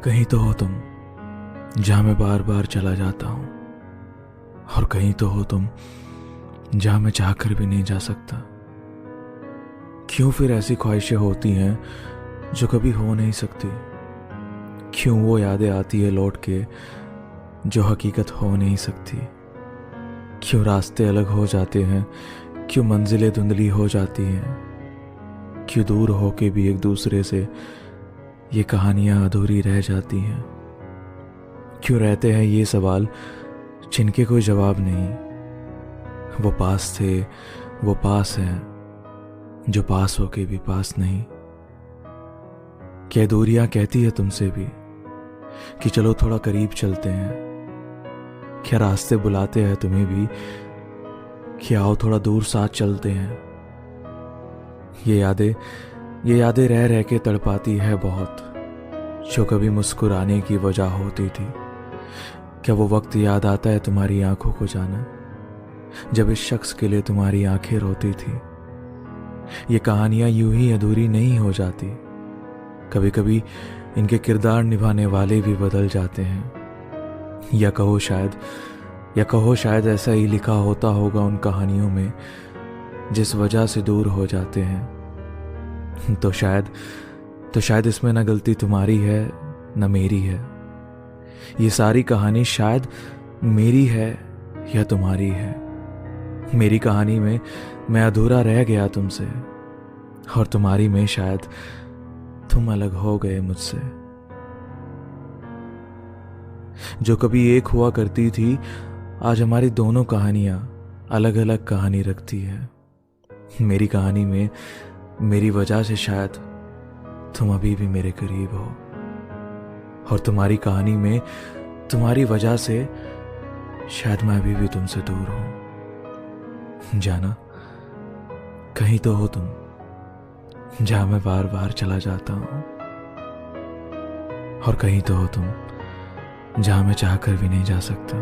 कहीं तो हो तुम जहां मैं बार बार चला जाता हूं, और कहीं तो हो तुम जहां मैं चाहकर भी नहीं जा सकता। क्यों फिर ऐसी ख्वाहिशें होती हैं जो कभी हो नहीं सकती? क्यों वो यादें आती है लौट के जो हकीकत हो नहीं सकती? क्यों रास्ते अलग हो जाते हैं? क्यों मंजिलें धुंधली हो जाती हैं? क्यों दूर होके भी एक दूसरे से ये कहानियां अधूरी रह जाती हैं? क्यों रहते हैं ये सवाल जिनके कोई जवाब नहीं? वो पास थे, वो पास हैं, जो पास होके भी पास नहीं। क्या दूरियां कहती है तुमसे भी कि चलो थोड़ा करीब चलते हैं? क्या रास्ते बुलाते हैं तुम्हें भी कि आओ थोड़ा दूर साथ चलते हैं? ये यादें रह रह के तड़पाती है बहुत, जो कभी मुस्कुराने की वजह होती थी। क्या वो वक्त याद आता है तुम्हारी आंखों को जाना, जब इस शख्स के लिए तुम्हारी आंखें रोती थी? ये कहानियां यूं ही अधूरी नहीं हो जाती, कभी कभी इनके किरदार निभाने वाले भी बदल जाते हैं। या कहो शायद ऐसा ही लिखा होता होगा उन कहानियों में जिस वजह से दूर हो जाते हैं। तो शायद इसमें ना गलती तुम्हारी है ना मेरी है। ये सारी कहानी शायद मेरी है या तुम्हारी है। मेरी कहानी में मैं अधूरा रह गया तुमसे, और तुम्हारी में शायद तुम अलग हो गए मुझसे। जो कभी एक हुआ करती थी, आज हमारी दोनों कहानियां अलग अलग कहानी रखती है। मेरी कहानी में मेरी वजह से शायद तुम अभी भी मेरे करीब हो, और तुम्हारी कहानी में तुम्हारी वजह से शायद मैं अभी भी तुमसे दूर हूं। जाना, कहीं तो हो तुम जहां मैं बार बार चला जाता हूं, और कहीं तो हो तुम जहां मैं चाहकर भी नहीं जा सकता।